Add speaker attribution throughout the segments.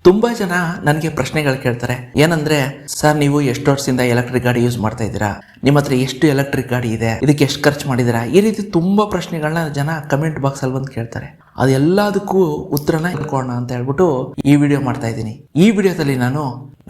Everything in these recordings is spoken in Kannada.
Speaker 1: ತುಂಬಾ ಜನ ನನಗೆ ಪ್ರಶ್ನೆಗಳು ಕೇಳ್ತಾರೆ. ಏನಂದ್ರೆ, ಸರ್ ನೀವು ಎಷ್ಟು ವರ್ಷದಿಂದ ಎಲೆಕ್ಟ್ರಿಕ್ ಗಾಡಿ ಯೂಸ್ ಮಾಡ್ತಾ ಇದ್ದೀರಾ, ನಿಮ್ಮ ಹತ್ರ ಎಷ್ಟು ಎಲೆಕ್ಟ್ರಿಕ್ ಗಾಡಿ ಇದೆ, ಇದಕ್ಕೆ ಎಷ್ಟು ಖರ್ಚು ಮಾಡಿದ್ದೀರಾ, ಈ ರೀತಿ ತುಂಬಾ ಪ್ರಶ್ನೆಗಳನ್ನ ಜನ ಕಮೆಂಟ್ ಬಾಕ್ಸ್ ಅಲ್ಲಿ ಬಂದು ಕೇಳ್ತಾರೆ. ಅದೆಲ್ಲದಕ್ಕೂ ಉತ್ತರನ ಇಟ್ಕೊಳ್ಳೋಣ ಅಂತ ಹೇಳ್ಬಿಟ್ಟು ಈ ವಿಡಿಯೋ ಮಾಡ್ತಾ ಇದ್ದೀನಿ. ಈ ವಿಡಿಯೋದಲ್ಲಿ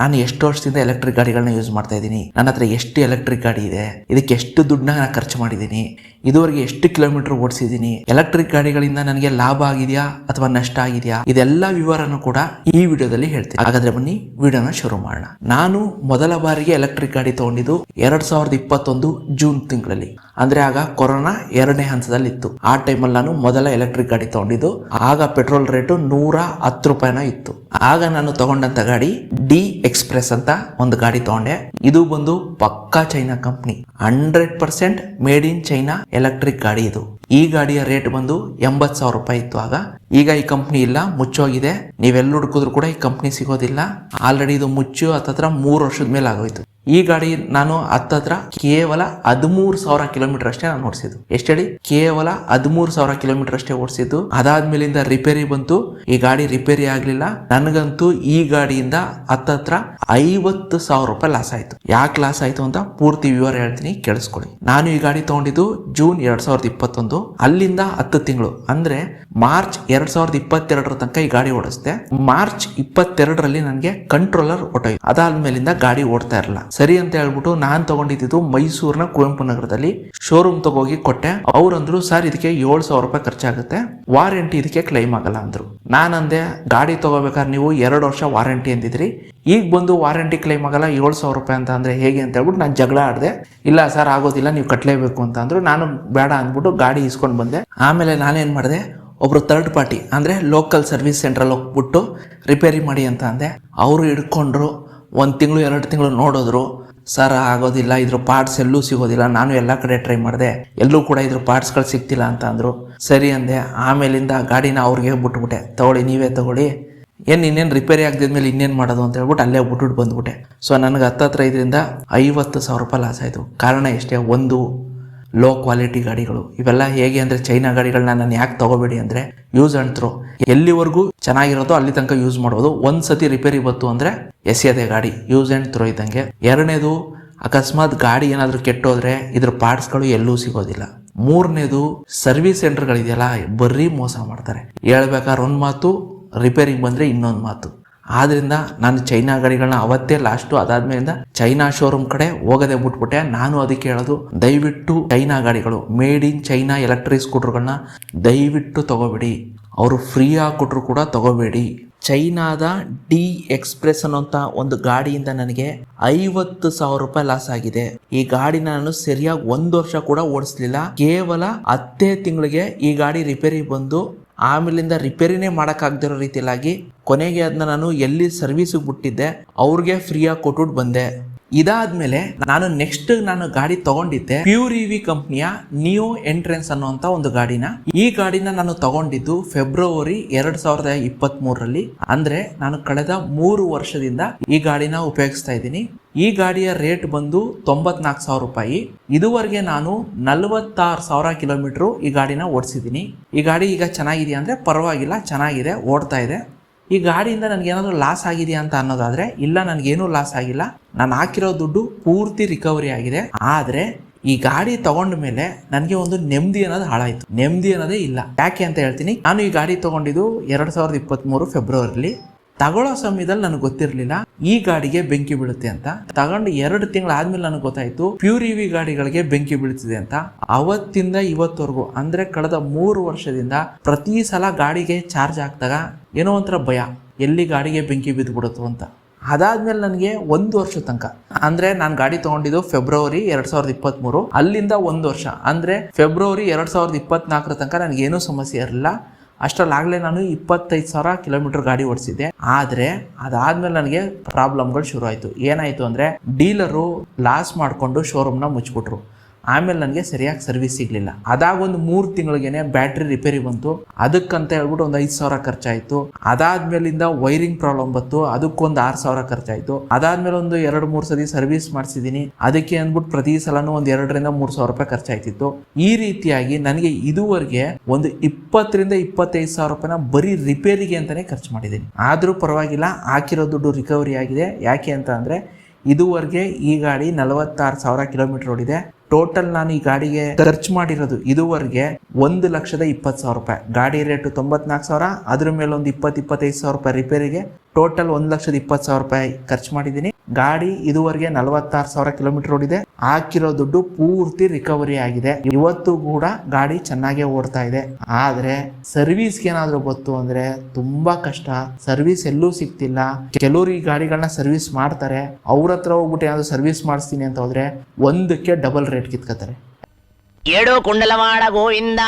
Speaker 1: ನಾನು ಎಷ್ಟು ವರ್ಷದಿಂದ ಎಲೆಕ್ಟ್ರಿಕ್ ಗಾಡಿಗಳನ್ನ ಯೂಸ್ ಮಾಡ್ತಾ ಇದ್ದೀನಿ, ನನ್ನ ಹತ್ರ ಎಷ್ಟು ಎಲೆಕ್ಟ್ರಿಕ್ ಗಾಡಿ ಇದೆ, ಇದಕ್ಕೆ ಎಷ್ಟು ದುಡ್ಡನ್ನ ನಾನು ಖರ್ಚು ಮಾಡಿದ್ದೀನಿ, ಇದುವರೆಗೆ ಎಷ್ಟು ಕಿಲೋಮೀಟರ್ ಓಡಿಸಿದ್ದೀನಿ, ಎಲೆಕ್ಟ್ರಿಕ್ ಗಾಡಿಗಳಿಂದ ನನಗೆ ಲಾಭ ಆಗಿದೆಯಾ ಅಥವಾ ನಷ್ಟ ಆಗಿದೆಯಾ, ಇದೆಲ್ಲ ವಿವರನೂ ಕೂಡ ಈ ವಿಡಿಯೋದಲ್ಲಿ ಹೇಳ್ತೀನಿ. ಹಾಗಾದ್ರೆ ಬನ್ನಿ ವಿಡಿಯೋನ ಶುರು ಮಾಡೋಣ. ನಾನು ಮೊದಲ ಬಾರಿಗೆ ಎಲೆಕ್ಟ್ರಿಕ್ ಗಾಡಿ ತಗೊಂಡಿದ್ದು 2021 ಜೂನ್ ತಿಂಗಳಲ್ಲಿ. ಅಂದ್ರೆ ಆಗ ಕೊರೋನಾ 2ನೇ ಹಂತದಲ್ಲಿ ಇತ್ತು. ಆ ಟೈಮಲ್ಲಿ ನಾನು ಮೊದಲ ಎಲೆಕ್ಟ್ರಿಕ್ ಗಾಡಿ ತಗೊಂಡಿದ್ದು. ಆಗ ಪೆಟ್ರೋಲ್ ರೇಟು 110 ರೂಪಾಯಿನ ಇತ್ತು. ಆಗ ನಾನು ತಗೊಂಡಂತ ಗಾಡಿ ಡಿ ಎಕ್ಸ್ಪ್ರೆಸ್ ಅಂತ ಒಂದು ಗಾಡಿ ತಗೊಂಡೆ. ಇದು ಬಂದು ಪಕ್ಕಾ China company, 100% made in China electric ಗಾಡಿ ಇದು. ಈ ಗಾಡಿಯ ರೇಟ್ ಬಂದು 80,000 ರೂಪಾಯಿ ಇತ್ತು ಆಗ. ಈಗ ಈ ಕಂಪ್ನಿ ಇಲ್ಲ, ಮುಚ್ಚೋಗಿದೆ. ನೀವೆಲ್ಲ ಹುಡುಕಿದ್ರು ಕೂಡ ಈ ಕಂಪ್ನಿ ಸಿಗೋದಿಲ್ಲ. ಆಲ್ರೆಡಿ ಇದು ಮುಚ್ಚು ಹತ್ತತ್ರ 3 ವರ್ಷದ ಮೇಲೆ ಆಗೋಯ್ತು. ಈ ಗಾಡಿ ನಾನು ಹತ್ತತ್ರ ಕೇವಲ 13,000 ಕಿಲೋಮೀಟರ್ ಅಷ್ಟೇ ನಾನು ಓಡಿಸಿದ್ದು. ಎಷ್ಟು ಹೇಳಿ, ಕೇವಲ 13,000 ಕಿಲೋಮೀಟರ್ ಅಷ್ಟೇ ಓಡಿಸಿದ್ದು. ಅದಾದ್ಮೇಲಿಂದ ರಿಪೇರಿ ಬಂತು. ಈ ಗಾಡಿ ರಿಪೇರಿ ಆಗ್ಲಿಲ್ಲ. ನನಗಂತೂ ಈ ಗಾಡಿಯಿಂದ ಹತ್ತತ್ರ 50,000 ರೂಪಾಯಿ ಲಾಸ್ ಆಯ್ತು. ಯಾಕೆ ಲಾಸ್ ಆಯ್ತು ಅಂತ ಪೂರ್ತಿ ವಿವರ ಹೇಳ್ತೀನಿ, ಕೇಳಿಸ್ಕೊಳ್ಳಿ. ನಾನು ಈ ಗಾಡಿ ತಗೊಂಡಿದ್ದು ಜೂನ್ 2021. ಅಲ್ಲಿಂದ 10 ತಿಂಗಳು ಅಂದ್ರೆ ಮಾರ್ಚ್ 2022 ತನಕ ಈ ಗಾಡಿ ಓಡಿಸ್ದೆ. ಮಾರ್ಚ್ 22ರಲ್ಲಿ ನನಗೆ ಕಂಟ್ರೋಲರ್ ಹೊಟ್ಟೋಯ್ತು. ಅದಾದ್ಮೇಲಿಂದ ಗಾಡಿ ಓಡ್ತಾ ಇರಲ್ಲ. ಸರಿ ಅಂತ ಹೇಳ್ಬಿಟ್ಟು ನಾನ್ ತಗೊಂಡಿದ್ದು ಮೈಸೂರಿನ ಕುವೆಂಪು ನಗರದಲ್ಲಿ ಶೋರೂಮ್ ತಗೋಗಿ ಕೊಟ್ಟೆ. ಅವ್ರಂದ್ರು, ಸರ್ ಇದಕ್ಕೆ 7,000 ರೂಪಾಯಿ ಖರ್ಚಾಗುತ್ತೆ, ವಾರಂಟಿ ಇದಕ್ಕೆ ಕ್ಲೈಮ್ ಆಗಲ್ಲ ಅಂದ್ರು. ನಾನಂದೆ, ಗಾಡಿ ತಗೋಬೇಕಾದ್ರೆ ನೀವು 2 ವರ್ಷ ವಾರಂಟಿ ಅಂದಿದ್ರಿ, ಈಗ ಬಂದು ವಾರಂಟಿ ಕ್ಲೈಮ್ ಆಗಲ್ಲ 7,000 ರೂಪಾಯಿ ಅಂತ ಅಂದ್ರೆ ಹೇಗೆ ಅಂತ ಹೇಳ್ಬಿಟ್ಟು ನಾನು ಜಗಳ ಆಡಿದೆ. ಇಲ್ಲ ಸರ್ ಆಗೋದಿಲ್ಲ, ನೀವು ಕಟ್ಟಲೇಬೇಕು ಅಂತ ಅಂದ್ರು. ನಾನು ಬೇಡ ಅಂದ್ಬಿಟ್ಟು ಗಾಡಿ ಇಸ್ಕೊಂಡು ಬಂದೆ. ಆಮೇಲೆ ನಾನೇನ್ ಮಾಡಿದೆ, ಒಬ್ರು ಥರ್ಡ್ ಪಾರ್ಟಿ ಅಂದ್ರೆ ಲೋಕಲ್ ಸರ್ವಿಸ್ ಸೆಂಟ್ರಲ್ಲಿ ಹೋಗ್ಬಿಟ್ಟು ರಿಪೇರಿ ಮಾಡಿ ಅಂತ ಅಂದೆ. ಅವರು ಹಿಡ್ಕೊಂಡ್ರು. 1 ತಿಂಗಳು 2 ತಿಂಗಳು ನೋಡಿದ್ರು. ಸರ್ ಆಗೋದಿಲ್ಲ, ಇದ್ರ ಪಾರ್ಟ್ಸ್ ಎಲ್ಲೂ ಸಿಗೋದಿಲ್ಲ, ನಾನು ಎಲ್ಲ ಕಡೆ ಟ್ರೈ ಮಾಡಿದೆ, ಎಲ್ಲೂ ಕೂಡ ಇದ್ರ ಪಾರ್ಟ್ಸ್ಗಳು ಸಿಗ್ತಿಲ್ಲ ಅಂತ ಅಂದ್ರು. ಸರಿ ಅಂದೆ. ಆಮೇಲಿಂದ ಗಾಡಿನ ಅವ್ರಿಗೆ ಬಿಟ್ಬಿಟ್ಟೆ, ತಗೊಳ್ಳಿ ನೀವೇ ತಗೊಳ್ಳಿ, ಇನ್ನೇನು ರಿಪೇರಿ ಆಗದಿದ್ಮೇಲೆ ಇನ್ನೇನು ಮಾಡೋದು ಅಂತ ಹೇಳ್ಬಿಟ್ಟು ಅಲ್ಲೇ ಬಿಟ್ಬಿಟ್ಟು ಬಂದ್ಬಿಟ್ಟೆ. ಸೊ ನನಗೆ ಹತ್ತತ್ರ 50,000 ರೂಪಾಯಿ ಲಾಸ್ ಆಯಿತು. ಕಾರಣ ಎಷ್ಟೇ, ಒಂದು ಲೋ ಕ್ವಾಲಿಟಿ ಗಾಡಿಗಳು. ಇವೆಲ್ಲ ಹೇಗೆ ಅಂದರೆ, ಚೈನಾ ಗಾಡಿಗಳನ್ನ ನಾನು ಯಾಕೆ ತಗೋಬೇಡಿ ಅಂದರೆ, ಯೂಸ್ ಆ್ಯಂಡ್ ಥ್ರೋ, ಎಲ್ಲಿವರೆಗೂ ಚೆನ್ನಾಗಿರೋದು ಅಲ್ಲಿ ತನಕ ಯೂಸ್ ಮಾಡ್ಬೋದು. ಒಂದ್ಸತಿ ರಿಪೇರಿ ಬಂತು ಅಂದರೆ ಎಸೆಯದೆ ಗಾಡಿ, ಯೂಸ್ ಆ್ಯಂಡ್ ಥ್ರೋ ಇದ್ದಂಗೆ. ಎರಡನೇದು, ಅಕಸ್ಮಾತ್ ಗಾಡಿ ಏನಾದರೂ ಕೆಟ್ಟೋದ್ರೆ ಇದ್ರ ಪಾರ್ಟ್ಸ್ಗಳು ಎಲ್ಲೂ ಸಿಗೋದಿಲ್ಲ. ಮೂರನೇದು, ಸರ್ವಿಸ್ ಸೆಂಟರ್ಗಳಿದೆಯಲ್ಲ, ಬರೀ ಮೋಸ ಮಾಡ್ತಾರೆ. ಹೇಳ್ಬೇಕಾದ್ರೆ ಒಂದು ಮಾತು, ರಿಪೇರಿಗೆ ಬಂದರೆ ಇನ್ನೊಂದು ಮಾತು. ಆದ್ರಿಂದ ನಾನು ಚೈನಾ ಗಾಡಿಗಳನ್ನ ಅವತ್ತೇ ಲಾಸ್ಟು. ಅದಾದ್ಮೇಲಿಂದ ಚೈನಾ ಶೋರೂಮ್ ಕಡೆ ಹೋಗದೆ ಬಿಟ್ಬಿಟ್ಟೆ. ನಾನು ಅದಕ್ಕೆ ಹೇಳೋದು, ದಯವಿಟ್ಟು ಚೈನಾ ಗಾಡಿಗಳು, ಮೇಡ್ ಇನ್ ಚೈನಾ ಎಲೆಕ್ಟ್ರಿಕ್ ಸ್ಕೂಟರ್ಗಳನ್ನ ದಯವಿಟ್ಟು ತಗೋಬೇಡಿ. ಅವರು ಫ್ರೀ ಆಗಿ ಕೊಟ್ಟರು ಕೂಡ ತಗೋಬೇಡಿ. ಚೈನಾದ ಡಿ ಎಕ್ಸ್ಪ್ರೆಸ್ ಅನ್ನೋಂಥ ಒಂದು ಗಾಡಿಯಿಂದ ನನಗೆ 50,000 ರೂಪಾಯಿ ಲಾಸ್ ಆಗಿದೆ. ಈ ಗಾಡಿನ ನಾನು ಸರಿಯಾಗಿ 1 ವರ್ಷ ಕೂಡ ಓಡಿಸ್ಲಿಲ್ಲ. ಕೇವಲ 10 ತಿಂಗಳಿಗೆ ಈ ಗಾಡಿ ರಿಪೇರಿ ಬಂದು, ಆಮೇಲಿಂದ ರಿಪೇರಿನೇ ಮಾಡೋಕ್ಕಾಗದಿರೋ ರೀತಿಯಾಗಿ ಕೊನೆಗೆ ಅದನ್ನ ನಾನು ಎಲ್ಲಿ ಸರ್ವಿಸಿಗೆ ಬಿಟ್ಟಿದ್ದೆ ಅವ್ರಿಗೆ ಫ್ರೀಯಾಗಿ ಕೊಟ್ಬಿಟ್ಟು ಬಂದೆ. ಇದಾದ್ಮೇಲೆ ನಾನು ಗಾಡಿ ತಗೊಂಡಿದ್ದೆ ಪ್ಯೂರ್ ಇವಿ ಕಂಪ್ನಿಯ ನಿಯೋ ಎಂಟ್ರೆನ್ಸ್ ಅನ್ನುವಂತ ಒಂದು ಗಾಡಿನ. ಈ ಗಾಡಿನ ನಾನು ತಗೊಂಡಿದ್ದು ಫೆಬ್ರವರಿ 2023ರಲ್ಲಿ. ಅಂದ್ರೆ ನಾನು ಕಳೆದ 3 ವರ್ಷದಿಂದ ಈ ಗಾಡಿನ ಉಪಯೋಗಿಸ್ತಾ ಇದ್ದೀನಿ. ಈ ಗಾಡಿಯ ರೇಟ್ ಬಂದು 94,000 ರೂಪಾಯಿ. ಇದುವರೆಗೆ ನಾನು 46,000 ಕಿಲೋಮೀಟರ್ ಈ ಗಾಡಿನ ಓಡಿಸಿದ್ದೀನಿ. ಈ ಗಾಡಿ ಈಗ ಚೆನ್ನಾಗಿದೆಯಾ ಅಂದ್ರೆ ಪರವಾಗಿಲ್ಲ, ಚೆನ್ನಾಗಿದೆ, ಓಡ್ತಾ ಇದೆ. ಈ ಗಾಡಿಯಿಂದ ನನಗೇನಾದರೂ ಲಾಸ್ ಆಗಿದೆಯಾ ಅಂತ ಅನ್ನೋದಾದ್ರೆ, ಇಲ್ಲ, ನನಗೇನೂ ಲಾಸ್ ಆಗಿಲ್ಲ. ನಾನು ಹಾಕಿರೋ ದುಡ್ಡು ಪೂರ್ತಿ ರಿಕವರಿ ಆಗಿದೆ. ಆದರೆ ಈ ಗಾಡಿ ತಗೊಂಡ ಮೇಲೆ ನನಗೆ ಒಂದು ನೆಮ್ಮದಿ ಅನ್ನೋದು ಹಾಳಾಯಿತು. ನೆಮ್ಮದಿ ಅನ್ನೋದೇ ಇಲ್ಲ. ಯಾಕೆ ಅಂತ ಹೇಳ್ತೀನಿ. ನಾನು ಈ ಗಾಡಿ ತಗೊಂಡಿದ್ದು 2023 ಫೆಬ್ರವರಿಲಿ. ತಗೊಳ್ಳೋ ಸಮಯದಲ್ಲಿ ನನಗೆ ಗೊತ್ತಿರಲಿಲ್ಲ ಈ ಗಾಡಿಗೆ ಬೆಂಕಿ ಬೀಳುತ್ತೆ ಅಂತ. ತಗೊಂಡು 2 ತಿಂಗಳಾದ್ಮೇಲೆ ನನಗೆ ಗೊತ್ತಾಯ್ತು ಪ್ಯೂರ್ ಇವಿ ಗಾಡಿಗಳಿಗೆ ಬೆಂಕಿ ಬೀಳ್ತಿದೆ ಅಂತ. ಅವತ್ತಿಂದ ಇವತ್ತವರೆಗೂ ಅಂದ್ರೆ ಕಳೆದ 3 ವರ್ಷದಿಂದ ಪ್ರತಿ ಸಲ ಗಾಡಿಗೆ ಚಾರ್ಜ್ ಹಾಕಿದಾಗ ಏನೋ ಒಂಥರ ಭಯ, ಎಲ್ಲಿ ಗಾಡಿಗೆ ಬೆಂಕಿ ಬಿದ್ದುಬಿಡುತ್ತೋ ಅಂತ. ಅದಾದ್ಮೇಲೆ ನನಗೆ 1 ವರ್ಷ ತನಕ, ಅಂದ್ರೆ ನಾನು ಗಾಡಿ ತಗೊಂಡಿದ್ದು ಫೆಬ್ರವರಿ 2023, ಅಲ್ಲಿಂದ 1 ವರ್ಷ ಅಂದ್ರೆ ಫೆಬ್ರವರಿ 2024 ತನಕ ನನಗೇನೂ ಸಮಸ್ಯೆ ಇರಲಿಲ್ಲ. ಅಷ್ಟರಲ್ಲಾಗಲೇ ನಾನು 25,000 ಕಿಲೋಮೀಟರ್ ಗಾಡಿ ಓಡಿಸಿದ್ದೆ. ಆದರೆ ಅದಾದ್ಮೇಲೆ ನನಗೆ ಪ್ರಾಬ್ಲಮ್ಗಳು ಶುರು ಆಯಿತು. ಏನಾಯಿತು ಅಂದರೆ, ಡೀಲರು ಲಾಸ್ ಮಾಡಿಕೊಂಡು ಶೋರೂಮ್ನ ಮುಚ್ಚಿಬಿಟ್ರು. ಆಮೇಲೆ ನನಗೆ ಸರಿಯಾಗಿ ಸರ್ವಿಸ್ ಸಿಗ್ಲಿಲ್ಲ. ಅದಾಗ ಒಂದು 3 ತಿಂಗಳಿಗೆನೆ ಬ್ಯಾಟ್ರಿ ರಿಪೇರಿ ಬಂತು. ಅದಕ್ಕಂತ ಹೇಳ್ಬಿಟ್ಟು ಒಂದು 5,000 ಖರ್ಚಾಯ್ತು. ಅದಾದ್ಮೇಲಿಂದ ವೈರಿಂಗ್ ಪ್ರಾಬ್ಲಮ್ ಬಂತು, ಅದಕ್ಕೊಂದು 6,000 ಖರ್ಚಾಯ್ತು. ಅದಾದ್ಮೇಲೆ ಒಂದು 2-3 ಸತಿ ಸರ್ವಿಸ್ ಮಾಡಿಸಿದೀನಿ. ಅದಕ್ಕೆ ಅಂದ್ಬಿಟ್ಟು ಪ್ರತಿ ಸಲನೂ ಒಂದು 2,000-3,000 ರೂಪಾಯಿ ಖರ್ಚಾಯ್ತಿತ್ತು. ಈ ರೀತಿಯಾಗಿ ನನಗೆ ಇದುವರೆಗೆ ಒಂದು 20,000-25,000 ರೂಪಾಯಿನ ಬರೀ ರಿಪೇರಿಗೆ ಅಂತಾನೆ ಖರ್ಚು ಮಾಡಿದ್ದೀನಿ. ಆದ್ರೂ ಪರವಾಗಿಲ್ಲ, ಹಾಕಿರೋ ದುಡ್ಡು ರಿಕವರಿ ಆಗಿದೆ. ಯಾಕೆ ಅಂತ ಅಂದ್ರೆ ಇದುವರೆಗೆ ಈ ಗಾಡಿ 46,000 ಕಿಲೋಮೀಟರ್ ಓಡಿದೆ. ಟೋಟಲ್ ನಾನು ಈ ಗಾಡಿಗೆ ಖರ್ಚು ಮಾಡಿರೋದು ಇದುವರೆಗೆ 1,20,000 ರೂಪಾಯಿ. ಗಾಡಿ ರೇಟು 94,000, ಅದ್ರ ಮೇಲೆ ಒಂದು 20-25,000 ರೂಪಾಯಿ ರಿಪೇರಿಗೆ, ಟೋಟಲ್ 1,20,000 ರೂಪಾಯಿ ಖರ್ಚು ಮಾಡಿದ್ದೀನಿ. ಗಾಡಿ ಇದುವರೆಗೆ 46,000 ಕಿಲೋಮೀಟರ್ ಓಡಿದೆ. ಹಾಕಿರೋ ದುಡ್ಡು ಪೂರ್ತಿ ರಿಕವರಿ ಆಗಿದೆ. ಇವತ್ತು ಕೂಡ ಗಾಡಿ ಚೆನ್ನಾಗೇ ಓಡ್ತಾ ಇದೆ. ಆದ್ರೆ ಸರ್ವಿಸ್ಗೆ ಏನಾದ್ರು ಬಂತು ಅಂದ್ರೆ ತುಂಬಾ ಕಷ್ಟ. ಸರ್ವಿಸ್ ಎಲ್ಲೂ ಸಿಗ್ತಿಲ್ಲ. ಕೆಲವರು ಈ ಗಾಡಿಗಳನ್ನ ಸರ್ವಿಸ್ ಮಾಡ್ತಾರೆ, ಅವ್ರ ಹತ್ರ ಹೋಗ್ಬಿಟ್ಟು ಏನಾದ್ರು ಸರ್ವಿಸ್ ಮಾಡಿಸ್ತೀನಿ ಅಂತ ಹೋದ್ರೆ ಒಂದಕ್ಕೆ ಡಬಲ್ ರೇಟ್ ಕಿತ್ಕೋತಾರೆ.
Speaker 2: ಏಳು ಕುಂಡಲವಾಡ ಗೋವಿಂದ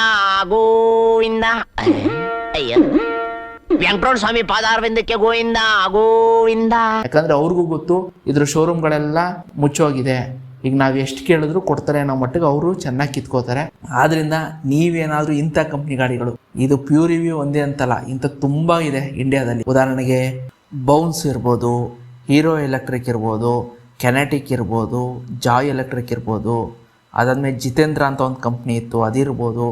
Speaker 2: ಗೋವಿಂದ, ಅಯ್ಯ ವೆಂಕಟರಮಣ ಸ್ವಾಮಿ ಪಾದಾರವಿಂದಕ್ಕೆ ಗೋವಿಂದ ಗೋವಿಂದ.
Speaker 1: ಯಾಕಂದ್ರೆ ಅವ್ರಿಗೂ ಗೊತ್ತು ಇದ್ರ ಶೋರೂಮ್ಗಳೆಲ್ಲ ಮುಚ್ಚೋಗಿದೆ, ಈಗ ನಾವು ಎಷ್ಟು ಕೇಳಿದ್ರು ಕೊಡ್ತಾರೆ ಅನ್ನೋ ಮಟ್ಟಿಗೆ ಅವರು ಚೆನ್ನಾಗಿ ಕಿತ್ಕೋತಾರೆ. ಆದ್ರಿಂದ ನೀವೇನಾದ್ರೂ ಇಂಥ ಕಂಪ್ನಿ ಗಾಡಿಗಳು, ಇದು ಪ್ಯೂರ್ ರಿವ್ಯೂ ಒಂದೇ ಅಂತಲ್ಲ, ಇಂಥ ತುಂಬಾ ಇದೆ ಇಂಡಿಯಾದಲ್ಲಿ. ಉದಾಹರಣೆಗೆ ಬೌನ್ಸ್ ಇರ್ಬೋದು, ಹೀರೋ ಎಲೆಕ್ಟ್ರಿಕ್ ಇರ್ಬೋದು, ಕೆನೆಟಿಕ್ ಇರ್ಬೋದು, ಜಾಯ್ ಎಲೆಕ್ಟ್ರಿಕ್ ಇರ್ಬೋದು, ಅದಾದ್ಮೇಲೆ ಜಿತೇಂದ್ರ ಅಂತ ಒಂದು ಕಂಪ್ನಿ ಇತ್ತು, ಅದಿರ್ಬೋದು.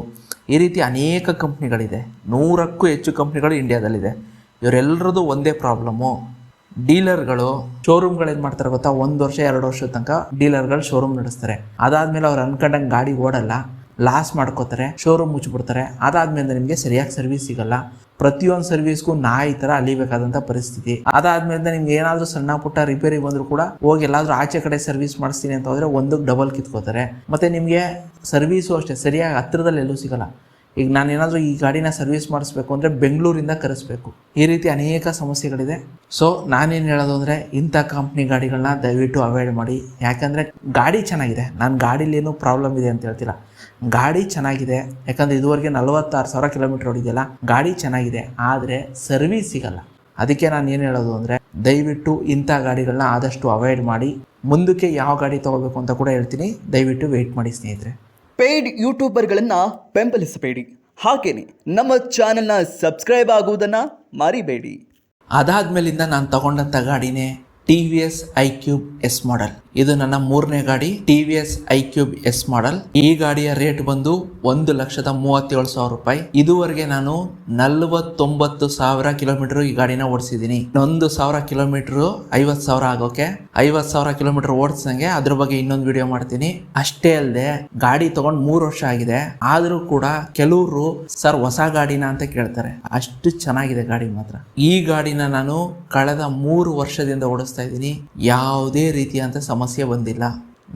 Speaker 1: ಈ ರೀತಿ ಅನೇಕ ಕಂಪ್ನಿಗಳಿದೆ. 100ಕ್ಕೂ ಹೆಚ್ಚು ಕಂಪ್ನಿಗಳು ಇಂಡಿಯಾದಲ್ಲಿದೆ. ಇವರೆಲ್ಲರದು ಒಂದೇ ಪ್ರಾಬ್ಲಮ್ಮು, ಡೀಲರ್ಗಳು ಶೋರೂಮ್ಗಳೇನು ಮಾಡ್ತಾರೆ ಗೊತ್ತಾ, 1 ವರ್ಷ 2 ವರ್ಷದ ತನಕ ಡೀಲರ್ಗಳು ಶೋರೂಮ್ ನಡೆಸ್ತಾರೆ. ಅದಾದ್ಮೇಲೆ ಅವ್ರು ಅನ್ಕೊಂಡಂಗೆ ಗಾಡಿ ಓಡಲ್ಲ, ಲಾಸ್ ಮಾಡ್ಕೋತಾರೆ, ಶೋರೂಮ್ ಮುಚ್ಚಿಬಿಡ್ತಾರೆ. ಅದಾದ್ಮೇಲೆ ನಿಮಗೆ ಸರಿಯಾಗಿ ಸರ್ವಿಸ್ ಸಿಗಲ್ಲ. ಪ್ರತಿಯೊಂದು ಸರ್ವಿಸ್ಗೂ ನಾಯಿ ಥರ ಅಲಿಬೇಕಾದಂಥ ಪರಿಸ್ಥಿತಿ. ಅದಾದ್ಮೇಲೆ ನಿಮ್ಗೆ ಏನಾದರೂ ಸಣ್ಣ ಪುಟ್ಟ ರಿಪೇರಿ ಬಂದರೂ ಕೂಡ ಹೋಗಿ ಎಲ್ಲಾದರೂ ಆಚೆ ಕಡೆ ಸರ್ವಿಸ್ ಮಾಡಿಸ್ತೀನಿ ಅಂತ ಹೋದರೆ ಒಂದಕ್ಕೆ ಡಬಲ್ ಕಿತ್ಕೋತಾರೆ. ಮತ್ತು ನಿಮಗೆ ಸರ್ವಿಸು ಅಷ್ಟೇ ಸರಿಯಾಗಿ ಹತ್ತಿರದಲ್ಲಿ ಎಲ್ಲೂ ಸಿಗಲ್ಲ. ಈಗ ನಾನೇನಾದರೂ ಈ ಗಾಡಿನ ಸರ್ವಿಸ್ ಮಾಡಿಸ್ಬೇಕು ಅಂದರೆ ಬೆಂಗಳೂರಿಂದ ಕರೆಸ್ಬೇಕು. ಈ ರೀತಿ ಅನೇಕ ಸಮಸ್ಯೆಗಳಿದೆ. ಸೊ ನಾನೇನು ಹೇಳೋದು ಅಂದರೆ ಇಂಥ ಕಂಪ್ನಿ ಗಾಡಿಗಳನ್ನ ದಯವಿಟ್ಟು ಅವಾಯ್ಡ್ ಮಾಡಿ. ಯಾಕಂದರೆ ಗಾಡಿ ಚೆನ್ನಾಗಿದೆ, ನಾನು ಗಾಡೀಲಿ ಏನೂ ಪ್ರಾಬ್ಲಮ್ ಇದೆ ಅಂತ ಹೇಳ್ತಿಲ್ಲ, ಗಾಡಿ ಚೆನ್ನಾಗಿದೆ. ಯಾಕಂದರೆ ಇದುವರೆಗೆ 46,000 ಕಿಲೋಮೀಟರ್ ಓಡಿದೆಯಲ್ಲ, ಗಾಡಿ ಚೆನ್ನಾಗಿದೆ. ಆದರೆ ಸರ್ವಿಸ್ ಸಿಗಲ್ಲ. ಅದಕ್ಕೆ ನಾನು ಏನು ಹೇಳೋದು ಅಂದರೆ ದಯವಿಟ್ಟು ಇಂಥ ಗಾಡಿಗಳನ್ನ ಆದಷ್ಟು ಅವಾಯ್ಡ್ ಮಾಡಿ. ಮುಂದಕ್ಕೆ ಯಾವ ಗಾಡಿ ತೊಗೋಬೇಕು ಅಂತ ಕೂಡ ಹೇಳ್ತೀನಿ, ದಯವಿಟ್ಟು ವೆಯ್ಟ್ ಮಾಡಿ ಸ್ನೇಹಿತರೆ.
Speaker 3: ಪೇಯ್ಡ್ ಯೂಟ್ಯೂಬರ್ಗಳನ್ನು ಬೆಂಬಲಿಸಬೇಡಿ, ಹಾಗೇನೆ ನಮ್ಮ ಚಾನೆಲ್ನ ಸಬ್ಸ್ಕ್ರೈಬ್ ಆಗುವುದನ್ನು ಮರಿಬೇಡಿ.
Speaker 1: ಅದಾದ್ಮೇಲಿಂದ ನಾನು ತಗೊಂಡಂಥ ಗಾಡಿನೇ TVS iQube S ಮಾಡಲ್. ಇದು ನನ್ನ 3ನೇ ಗಾಡಿ, TVS iQube S ಮಾಡಲ್. ಈ ಗಾಡಿಯ ರೇಟ್ ಬಂದು 1,37,000 ರೂಪಾಯಿ. ಇದುವರೆಗೆ ನಾನು 49,000 ಕಿಲೋಮೀಟರ್ ಈ ಗಾಡಿನ ಓಡಿಸಿದ್ದೀನಿ. 1,000 ಕಿಲೋಮೀಟರ್ 50,000 ಆಗೋಕೆ, 50,000 ಕಿಲೋಮೀಟರ್ ಓಡಿಸಂಗೆ ಅದ್ರ ಬಗ್ಗೆ ಇನ್ನೊಂದು ವಿಡಿಯೋ ಮಾಡ್ತೀನಿ. ಅಷ್ಟೇ ಅಲ್ಲದೆ ಗಾಡಿ ತಗೊಂಡು 3 ವರ್ಷ ಆಗಿದೆ, ಆದ್ರೂ ಕೂಡ ಕೆಲವರು ಸರ್ ಹೊಸ ಗಾಡಿನ ಅಂತ ಕೇಳ್ತಾರೆ. ಅಷ್ಟು ಚೆನ್ನಾಗಿದೆ ಗಾಡಿ ಮಾತ್ರ. ಈ ಗಾಡಿನ ನಾನು ಕಳೆದ 3 ವರ್ಷದಿಂದ ಓಡಿಸ್ತಾ ಇದ್ದೀನಿ. ಯಾವುದೇ ರೀತಿಯಂತ ಸಮಸ್ಯೆ ಬಂದಿಲ್ಲ.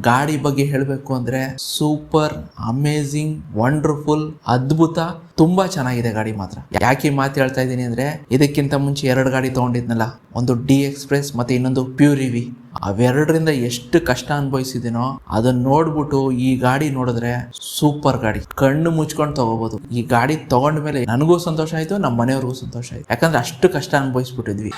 Speaker 1: ಗಾಡಿ ಬಗ್ಗೆ ಹೇಳಬೇಕು ಅಂದ್ರೆ ಸೂಪರ್, ಅಮೇಜಿಂಗ್, ವಂಡರ್ಫುಲ್, ಅದ್ಭುತ, ತುಂಬಾ ಚೆನ್ನಾಗಿದೆ ಗಾಡಿ ಮಾತ್ರ. ಯಾಕೆ ಮಾತು ಹೇಳ್ತಾ ಇದ್ದೀನಿ ಅಂದ್ರೆ ಇದಕ್ಕಿಂತ ಮುಂಚೆ 2 ಗಾಡಿ ತಗೊಂಡಿದ್ನಲ್ಲ, ಒಂದು ಡಿ ಎಕ್ಸ್ಪ್ರೆಸ್ ಮತ್ತೆ ಇನ್ನೊಂದು ಪ್ಯೂರ್ ಇವಿ. ಅವೆರಡರಿಂದ ಎಷ್ಟು ಕಷ್ಟ ಅನುಭವಿಸಿದಿನೋ ಅದನ್ನ ನೋಡ್ಬಿಟ್ಟು ಈ ಗಾಡಿ ನೋಡಿದ್ರೆ ಸೂಪರ್ ಗಾಡಿ, ಕಣ್ಣು ಮುಚ್ಕೊಂಡು ತಗೋಬಹುದು. ಈ ಗಾಡಿ ತಗೊಂಡ ಮೇಲೆ ನನಗೂ ಸಂತೋಷ ಆಯ್ತು, ನಮ್ಮ ಮನೆಯವ್ರಿಗೂ ಸಂತೋಷ ಆಯ್ತು. ಯಾಕಂದ್ರೆ ಅಷ್ಟು ಕಷ್ಟ ಅನುಭವಿಸ್ಬಿಟ್ಟಿದ್ವಿ.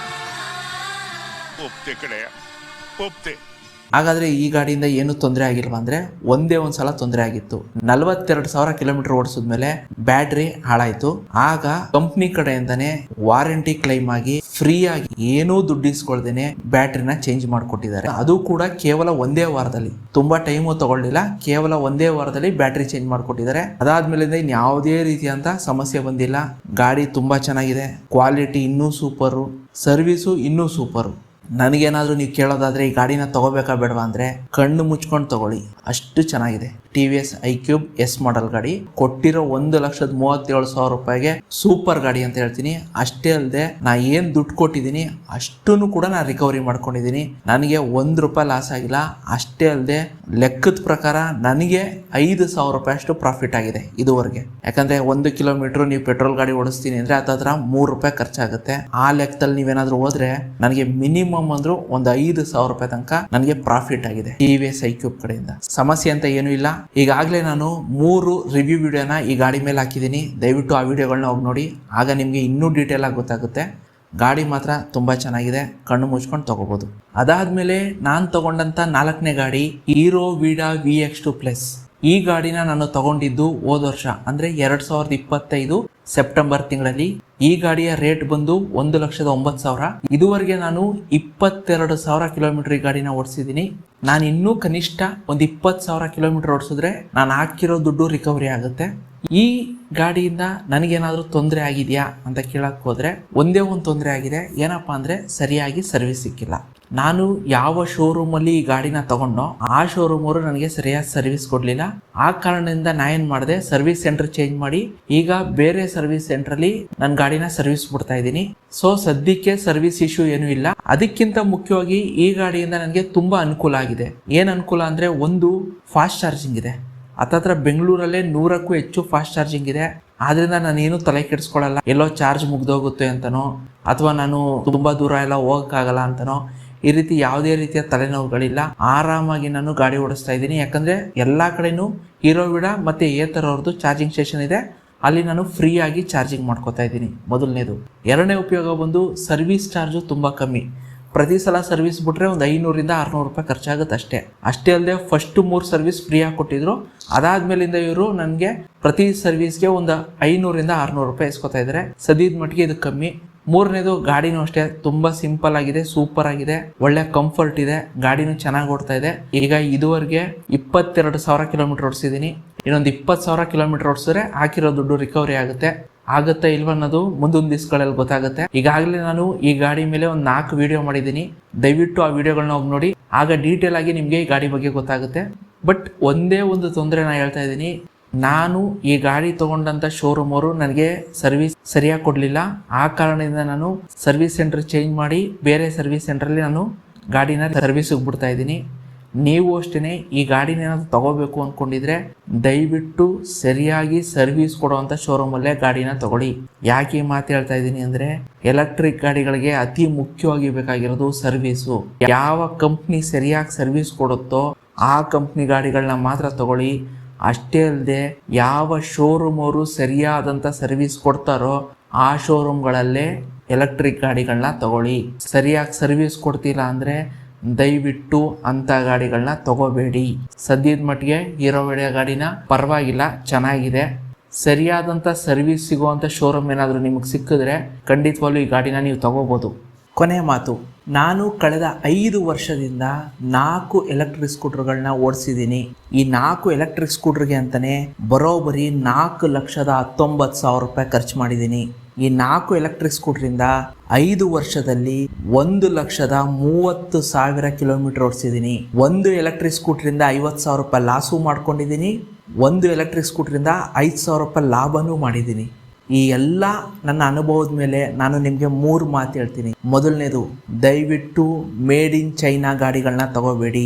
Speaker 1: ಹಾಗಾದ್ರೆ ಈ ಗಾಡಿಯಿಂದ ಏನು ತೊಂದರೆ ಆಗಿಲ್ವಾ ಅಂದ್ರೆ ಒಂದೇ ಒಂದ್ಸಲ ತೊಂದರೆ ಆಗಿತ್ತು. 42,000 ಕಿಲೋಮೀಟರ್ ಓಡಿಸಿದ್ಮೇಲೆ ಬ್ಯಾಟ್ರಿ ಹಾಳಾಯ್ತು. ಆಗ ಕಂಪ್ನಿ ಕಡೆಯಿಂದಾನೆ ವಾರಂಟಿ ಕ್ಲೈಮ್ ಆಗಿ ಫ್ರೀ ಆಗಿ ಏನೂ ದುಡ್ಡಿಸ್ಕೊಳ್ದೇನೆ ಬ್ಯಾಟ್ರಿನ ಚೇಂಜ್ ಮಾಡಿಕೊಟ್ಟಿದ್ದಾರೆ. ಅದು ಕೂಡ ಕೇವಲ ಒಂದೇ ವಾರದಲ್ಲಿ, ತುಂಬಾ ಟೈಮು ತಗೊಳ್ಳಿಲ್ಲ, ಕೇವಲ ಒಂದೇ ವಾರದಲ್ಲಿ ಬ್ಯಾಟ್ರಿ ಚೇಂಜ್ ಮಾಡಿಕೊಟ್ಟಿದ್ದಾರೆ. ಅದಾದ್ಮೇಲೆ ಇನ್ಯಾವುದೇ ರೀತಿಯಂತ ಸಮಸ್ಯೆ ಬಂದಿಲ್ಲ. ಗಾಡಿ ತುಂಬಾ ಚೆನ್ನಾಗಿದೆ, ಕ್ವಾಲಿಟಿ ಇನ್ನೂ ಸೂಪರು, ಸರ್ವಿಸು ಇನ್ನೂ ಸೂಪರು. ನನಗೇನಾದರೂ ನೀವು ಕೇಳೋದಾದ್ರೆ ಈ ಗಾಡಿನ ತಗೋಬೇಕಾ ಬೇಡವಾ ಅಂದ್ರೆ ಕಣ್ಣು ಮುಚ್ಕೊಂಡು ತಗೊಳ್ಳಿ, ಅಷ್ಟು ಚೆನ್ನಾಗಿದೆ. TVS iQube S ಮಾಡಲ್ ಗಾಡಿ ಕೊಟ್ಟಿರೋ 1,37,000 ರೂಪಾಯಿಗೆ ಸೂಪರ್ ಗಾಡಿ ಅಂತ ಹೇಳ್ತೀನಿ. ಅಷ್ಟೇ ಅಲ್ಲದೆ ನಾ ಏನ್ ದುಡ್ಡು ಕೊಟ್ಟಿದ್ದೀನಿ ಅಷ್ಟನ್ನು ಕೂಡ ನಾನು ರಿಕವರಿ ಮಾಡ್ಕೊಂಡಿದ್ದೀನಿ. ನನಗೆ 1 ರೂಪಾಯಿ ಲಾಸ್ ಆಗಿಲ್ಲ. ಅಷ್ಟೇ ಅಲ್ಲದೆ ಲೆಕ್ಕದ ಪ್ರಕಾರ ನನಗೆ 5,000 ರೂಪಾಯಿ ಅಷ್ಟು ಪ್ರಾಫಿಟ್ ಆಗಿದೆ ಇದುವರೆಗೆ. ಯಾಕಂದ್ರೆ 1 ಕಿಲೋಮೀಟರ್ ನೀವು ಪೆಟ್ರೋಲ್ ಗಾಡಿ ಓಡಿಸ್ತೀನಿ ಅಂದ್ರೆ ಹತ್ರ 3 ರೂಪಾಯಿ ಖರ್ಚಾಗುತ್ತೆ. ಆ ಲೆಕ್ಕದಲ್ಲಿ ನೀವೇನಾದ್ರೂ ಹೋದ್ರೆ ನನಗೆ ಮಿನಿಮಮ್ ಅಂದ್ರೂ ಒಂದು 5,000 ರೂಪಾಯಿ ತನಕ ನನಗೆ ಪ್ರಾಫಿಟ್ ಆಗಿದೆ TVS iQube ಕಡೆಯಿಂದ. ಸಮಸ್ಯೆ ಅಂತ ಏನೂ ಇಲ್ಲ. ಈಗಾಗಲೇ ನಾನು 3 ರಿವ್ಯೂ ವಿಡಿಯೋನ ಈ ಗಾಡಿ ಮೇಲೆ ಹಾಕಿದ್ದೀನಿ. ದಯವಿಟ್ಟು ಆ ವಿಡಿಯೋಗಳನ್ನ ಹೋಗಿ ನೋಡಿ, ಆಗ ನಿಮಗೆ ಇನ್ನೂ ಡೀಟೇಲ್ ಆಗಿ ಗೊತ್ತಾಗುತ್ತೆ. ಗಾಡಿ ಮಾತ್ರ ತುಂಬ ಚೆನ್ನಾಗಿದೆ, ಕಣ್ಣು ಮುಚ್ಕೊಂಡು ತಗೋಬೋದು. ಅದಾದಮೇಲೆ ನಾನು ತಗೊಂಡಂಥ 4ನೇ ಗಾಡಿ ಹೀರೋ ವೀಡಾ VX2 ಪ್ಲಸ್. ಈ ಗಾಡಿನ ನಾನು ತಗೊಂಡಿದ್ದು ಹೋದ ವರ್ಷ ಅಂದರೆ 2025 ಸೆಪ್ಟೆಂಬರ್ ತಿಂಗಳಲ್ಲಿ. ಈ ಗಾಡಿಯ ರೇಟ್ ಬಂದು 1,09,000. ಇದುವರೆಗೆ ನಾನು 22,000 ಕಿಲೋಮೀಟರ್ ಈ ಗಾಡಿನ ಓಡಿಸಿದ್ದೀನಿ. ನಾನು ಇನ್ನೂ ಕನಿಷ್ಠ ಒಂದು 20,000 ಕಿಲೋಮೀಟರ್ ಓಡಿಸಿದ್ರೆ ನಾನು ಹಾಕಿರೋ ದುಡ್ಡು ರಿಕವರಿ ಆಗುತ್ತೆ. ಈ ಗಾಡಿಯಿಂದ ನನಗೇನಾದರೂ ತೊಂದರೆ ಆಗಿದೆಯಾ ಅಂತ ಕೇಳಕ್ಕೆ ಹೋದರೆ ಒಂದೇ ಒಂದು ತೊಂದರೆ ಆಗಿದೆ. ಏನಪ್ಪಾ ಅಂದರೆ ಸರಿಯಾಗಿ ಸರ್ವಿಸ್ ಸಿಕ್ಕಿಲ್ಲ. ನಾನು ಯಾವ ಶೋರೂಮಲ್ಲಿ ಈ ಗಾಡಿನ ತಗೊಂಡೋ ಆ ಶೋರೂಮ್ ಅವರು ನನಗೆ ಸರಿಯಾದ ಸರ್ವಿಸ್ ಕೊಡಲಿಲ್ಲ. ಆ ಕಾರಣದಿಂದ ನಾ ಏನು ಮಾಡಿದೆ, ಸರ್ವಿಸ್ ಸೆಂಟರ್ ಚೇಂಜ್ ಮಾಡಿ ಈಗ ಬೇರೆ ಸರ್ವಿಸ್ ಸೆಂಟ್ರಲ್ಲಿ ನನ್ನ ಗಾಡಿನ ಸರ್ವಿಸ್ ಬಿಡ್ತಾ ಇದ್ದೀನಿ. ಸೊ ಸದ್ಯಕ್ಕೆ ಸರ್ವಿಸ್ ಇಶ್ಯೂ ಏನೂ ಇಲ್ಲ. ಅದಕ್ಕಿಂತ ಮುಖ್ಯವಾಗಿ ಈ ಗಾಡಿಯಿಂದ ನನಗೆ ತುಂಬ ಅನುಕೂಲ ಆಗಿದೆ. ಏನು ಅನುಕೂಲ ಅಂದರೆ, ಒಂದು ಫಾಸ್ಟ್ ಚಾರ್ಜಿಂಗ್ ಇದೆ. ಹತ್ತತ್ರ ಬೆಂಗಳೂರಲ್ಲೇ 100ಕ್ಕೂ ಹೆಚ್ಚು ಫಾಸ್ಟ್ ಚಾರ್ಜಿಂಗ್ ಇದೆ. ಆದ್ರಿಂದ ನಾನೇನು ತಲೆ ಕೆಡಿಸ್ಕೊಳ್ಳಲ್ಲ, ಎಲ್ಲೋ ಚಾರ್ಜ್ ಮುಗ್ದೋಗುತ್ತೆ ಅಂತನೋ ಅಥವಾ ನಾನು ತುಂಬ ದೂರ ಎಲ್ಲ ಹೋಗೋಕ್ಕಾಗಲ್ಲ ಅಂತನೋ ಈ ರೀತಿ ಯಾವುದೇ ರೀತಿಯ ತಲೆನೋವುಗಳಿಲ್ಲ. ಆರಾಮಾಗಿ ನಾನು ಗಾಡಿ ಓಡಿಸ್ತಾ ಇದ್ದೀನಿ. ಯಾಕಂದರೆ ಎಲ್ಲ ಕಡೆನೂ ಹೀರೋ ವಿಡ ಮತ್ತು ಏತರ್ ಅವ್ರದ್ದು ಚಾರ್ಜಿಂಗ್ ಸ್ಟೇಷನ್ ಇದೆ. ಅಲ್ಲಿ ನಾನು ಫ್ರೀಯಾಗಿ ಚಾರ್ಜಿಂಗ್ ಮಾಡ್ಕೋತಾ ಇದ್ದೀನಿ. ಮೊದಲನೇದು. ಎರಡನೇ ಉಪಯೋಗ ಬಂದು ಸರ್ವಿಸ್ ಚಾರ್ಜು ತುಂಬ ಕಮ್ಮಿ. ಪ್ರತಿ ಸಲ ಸರ್ವಿಸ್ ಬಿಟ್ರೆ ಒಂದು 500-600 ರೂಪಾಯಿ ಖರ್ಚಾಗುತ್ತೆ ಅಷ್ಟೇ. ಅಷ್ಟೇ ಅಲ್ಲದೆ ಫಸ್ಟ್ 3 ಸರ್ವಿಸ್ ಫ್ರೀಯಾಗಿ ಕೊಟ್ಟಿದ್ರು. ಅದಾದ್ಮೇಲಿಂದ ಇವರು ನನಗೆ ಪ್ರತಿ ಸರ್ವಿಸ್ಗೆ ಒಂದು 500-600 ರೂಪಾಯಿ ಇಸ್ಕೊತಾ ಇದ್ದಾರೆ. ಸದ್ಯದ ಮಟ್ಟಿಗೆ ಇದು ಕಮ್ಮಿ. ಮೂರನೇದು, ಗಾಡಿನೂ ಅಷ್ಟೇ ತುಂಬ ಸಿಂಪಲ್ ಆಗಿದೆ, ಸೂಪರ್ ಆಗಿದೆ, ಒಳ್ಳೆ ಕಂಫರ್ಟ್ ಇದೆ, ಗಾಡಿನೂ ಚೆನ್ನಾಗಿ ಓಡ್ತಾ ಇದೆ. ಈಗ ಇದುವರೆಗೆ 22,000 ಕಿಲೋಮೀಟರ್ ಓಡಿಸಿದ್ದೀನಿ. ಇನ್ನೊಂದು 20,000 ಕಿಲೋಮೀಟರ್ ಓಡಿಸಿದ್ರೆ ಹಾಕಿರೋ ದುಡ್ಡು ರಿಕವರಿ ಆಗುತ್ತೆ ಇಲ್ವ ಅನ್ನೋದು ಮುಂದೊಂದು ದಿವಸಗಳಲ್ಲಿ ಗೊತ್ತಾಗುತ್ತೆ. ಈಗಾಗಲೇ ನಾನು ಈ ಗಾಡಿ ಮೇಲೆ ಒಂದು 4 ವಿಡಿಯೋ ಮಾಡಿದ್ದೀನಿ. ದಯವಿಟ್ಟು ಆ ವಿಡಿಯೋಗಳನ್ನ ಹೋಗಿ ನೋಡಿ. ಆಗ ಡೀಟೇಲ್ ಆಗಿ ನಿಮಗೆ ಈ ಗಾಡಿ ಬಗ್ಗೆ ಗೊತ್ತಾಗುತ್ತೆ. ಬಟ್ ಒಂದೇ ಒಂದು ತೊಂದರೆ ನಾನು ಹೇಳ್ತಾ ಇದ್ದೀನಿ, ನಾನು ಈ ಗಾಡಿ ತಗೊಂಡಂಥ ಶೋರೂಮ್ ಅವರು ನನಗೆ ಸರ್ವಿಸ್ ಸರಿಯಾಗಿ ಕೊಡಲಿಲ್ಲ. ಆ ಕಾರಣದಿಂದ ನಾನು ಸರ್ವಿಸ್ ಸೆಂಟರ್ ಚೇಂಜ್ ಮಾಡಿ ಬೇರೆ ಸರ್ವಿಸ್ ಸೆಂಟ್ರಲ್ಲಿ ನಾನು ಗಾಡಿನ ಸರ್ವಿಸಿಗೆ ಬಿಡ್ತಾ ಇದ್ದೀನಿ. ನೀವು ಅಷ್ಟೇ ಈ ಗಾಡಿನ ಏನಾದರೂ ತಗೋಬೇಕು ಅಂದ್ಕೊಂಡಿದ್ರೆ ದಯವಿಟ್ಟು ಸರಿಯಾಗಿ ಸರ್ವಿಸ್ ಕೊಡುವಂಥ ಶೋರೂಮಲ್ಲೇ ಗಾಡಿನ ತಗೊಳ್ಳಿ. ಯಾಕೆ ಈ ಮಾತು ಹೇಳ್ತಾ ಇದ್ದೀನಿ ಅಂದರೆ, ಎಲೆಕ್ಟ್ರಿಕ್ ಗಾಡಿಗಳಿಗೆ ಅತಿ ಮುಖ್ಯವಾಗಿ ಬೇಕಾಗಿರೋದು ಸರ್ವಿಸು. ಯಾವ ಕಂಪ್ನಿ ಸರಿಯಾಗಿ ಸರ್ವಿಸ್ ಕೊಡುತ್ತೋ ಆ ಕಂಪ್ನಿ ಗಾಡಿಗಳನ್ನ ಮಾತ್ರ ತಗೊಳ್ಳಿ. ಅಷ್ಟೇ ಅಲ್ಲದೆ ಯಾವ ಶೋರೂಮ್ ಅವರು ಸರಿಯಾದಂಥ ಸರ್ವಿಸ್ ಕೊಡ್ತಾರೋ ಆ ಶೋರೂಮ್ಗಳಲ್ಲೇ ಎಲೆಕ್ಟ್ರಿಕ್ ಗಾಡಿಗಳನ್ನ ತಗೊಳ್ಳಿ. ಸರಿಯಾಗಿ ಸರ್ವಿಸ್ ಕೊಡ್ತಿಲ್ಲ ಅಂದರೆ ದಯವಿಟ್ಟು ಅಂಥ ಗಾಡಿಗಳನ್ನ ತಗೋಬೇಡಿ. ಸದ್ಯದ ಮಟ್ಟಿಗೆ ಹೀರೋ ವಿಡ ಗಾಡಿನ ಪರವಾಗಿಲ್ಲ, ಚೆನ್ನಾಗಿದೆ. ಸರಿಯಾದಂಥ ಸರ್ವಿಸ್ ಸಿಗುವಂಥ ಶೋರೂಮ್ ಏನಾದರೂ ನಿಮಗೆ ಸಿಕ್ಕಿದ್ರೆ ಖಂಡಿತವಾಗ್ಲೂ ಈ ಗಾಡಿನ ನೀವು ತಗೋಬೋದು. ಕೊನೆ ಮಾತು, ನಾನು ಕಳೆದ 5 ವರ್ಷದಿಂದ 4 ಎಲೆಕ್ಟ್ರಿಕ್ ಸ್ಕೂಟರ್ಗಳನ್ನ ಓಡಿಸಿದ್ದೀನಿ. ಈ 4 ಎಲೆಕ್ಟ್ರಿಕ್ ಸ್ಕೂಟರ್ಗೆ ಅಂತಲೇ ಬರೋಬ್ಬರಿ 4,19,000 ರೂಪಾಯಿ ಖರ್ಚು ಮಾಡಿದ್ದೀನಿ. ಈ 4 ಎಲೆಕ್ಟ್ರಿಕ್ ಸ್ಕೂಟ್ರಿಂದ 5 ವರ್ಷದಲ್ಲಿ 1,30,000 ಕಿಲೋಮೀಟರ್ ಓಡಿಸಿದ್ದೀನಿ. ಒಂದು ಎಲೆಕ್ಟ್ರಿಕ್ ಸ್ಕೂಟ್ರಿಂದ 50,000 ರೂಪಾಯಿ ಲಾಸು ಮಾಡ್ಕೊಂಡಿದ್ದೀನಿ. ಒಂದು ಎಲೆಕ್ಟ್ರಿಕ್ ಸ್ಕೂಟ್ರಿಂದ 5,000 ರೂಪಾಯಿ ಲಾಭನೂ ಮಾಡಿದ್ದೀನಿ. ಈ ಎಲ್ಲ ನನ್ನ ಅನುಭವದ ಮೇಲೆ ನಾನು ನಿಮಗೆ 3 ಮಾತು ಹೇಳ್ತೀನಿ. ಮೊದಲನೇದು, ದಯವಿಟ್ಟು ಮೇಡ್ ಇನ್ ಚೈನಾ ಗಾಡಿಗಳನ್ನ ತಗೋಬೇಡಿ.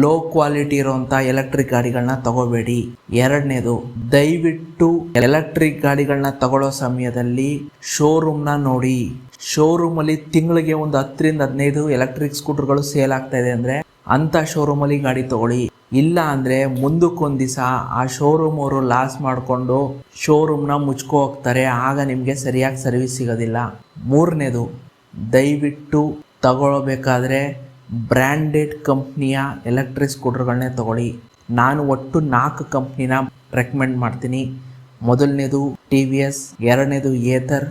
Speaker 1: ಲೋ ಕ್ವಾಲಿಟಿ ಇರೋಂಥ ಎಲೆಕ್ಟ್ರಿಕ್ ಗಾಡಿಗಳನ್ನ ತಗೋಬೇಡಿ. ಎರಡನೇದು, ದಯವಿಟ್ಟು ಎಲೆಕ್ಟ್ರಿಕ್ ಗಾಡಿಗಳನ್ನ ತಗೊಳ್ಳೋ ಸಮಯದಲ್ಲಿ ಶೋರೂಮ್ನ ನೋಡಿ. ಶೋರೂಮಲ್ಲಿ ತಿಂಗಳಿಗೆ ಒಂದು 10-15 ಎಲೆಕ್ಟ್ರಿಕ್ ಸ್ಕೂಟರ್ಗಳು ಸೇಲ್ ಆಗ್ತಾ ಇದೆ ಅಂದರೆ ಅಂಥ ಶೋರೂಮಲ್ಲಿ ಗಾಡಿ ತಗೊಳ್ಳಿ. ಇಲ್ಲ ಅಂದರೆ ಮುಂದಕ್ಕೊಂದು ದಿವಸ ಆ ಶೋರೂಮ್ ಅವರು ಲಾಸ್ ಮಾಡಿಕೊಂಡು ಶೋರೂಮ್ನ ಮುಚ್ಕೋ ಹೋಗ್ತಾರೆ. ಆಗ ನಿಮಗೆ ಸರಿಯಾಗಿ ಸರ್ವಿಸ್ ಸಿಗೋದಿಲ್ಲ. ಮೂರನೇದು, ದಯವಿಟ್ಟು ತಗೊಳ್ಬೇಕಾದ್ರೆ ಬ್ರ್ಯಾಂಡೆಡ್ ಕಂಪ್ನಿಯ ಎಲೆಕ್ಟ್ರಿಕ್ ಸ್ಕೂಟರ್ಗಳನ್ನೇ ತಗೊಳ್ಳಿ. ನಾನು ಒಟ್ಟು 4 ಕಂಪ್ನಿನ ರೆಕಮೆಂಡ್ ಮಾಡ್ತೀನಿ. ಮೊದಲನೇದು TVS, ಎರಡನೇದು ಏತರ್,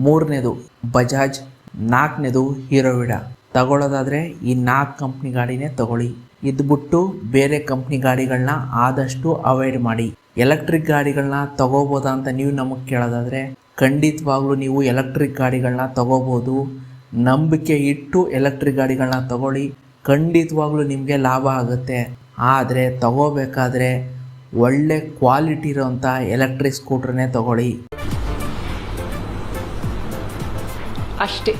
Speaker 1: ಮೂರನೇದು ಬಜಾಜ್, ನಾಲ್ಕನೇದು ಹೀರೋ ವಿಡ. ತಗೊಳ್ಳೋದಾದರೆ ಈ 4 ಕಂಪ್ನಿ ಗಾಡಿನೇ ತಗೊಳ್ಳಿ. ಇದು ಬಿಟ್ಟು ಬೇರೆ ಕಂಪ್ನಿ ಗಾಡಿಗಳನ್ನ ಆದಷ್ಟು ಅವಾಯ್ಡ್ ಮಾಡಿ. ಎಲೆಕ್ಟ್ರಿಕ್ ಗಾಡಿಗಳನ್ನ ತಗೋಬೋದಾ ಅಂತ ನೀವು ನಮಗೆ ಕೇಳೋದಾದರೆ ಖಂಡಿತವಾಗ್ಲೂ ನೀವು ಎಲೆಕ್ಟ್ರಿಕ್ ಗಾಡಿಗಳನ್ನ ತಗೋಬೋದು. ನಂಬಿಕೆ ಇಟ್ಟು ಎಲೆಕ್ಟ್ರಿಕ್ ಗಾಡಿಗಳನ್ನ ತಗೊಳ್ಳಿ. ಖಂಡಿತವಾಗ್ಲೂ ನಿಮಗೆ ಲಾಭ ಆಗುತ್ತೆ. ಆದರೆ ತಗೋಬೇಕಾದ್ರೆ ಒಳ್ಳೆ ಕ್ವಾಲಿಟಿ ಇರೋಂಥ ಎಲೆಕ್ಟ್ರಿಕ್ ಸ್ಕೂಟ್ರನ್ನೇ ತಗೊಳ್ಳಿ.
Speaker 4: ಅಷ್ಟೇ.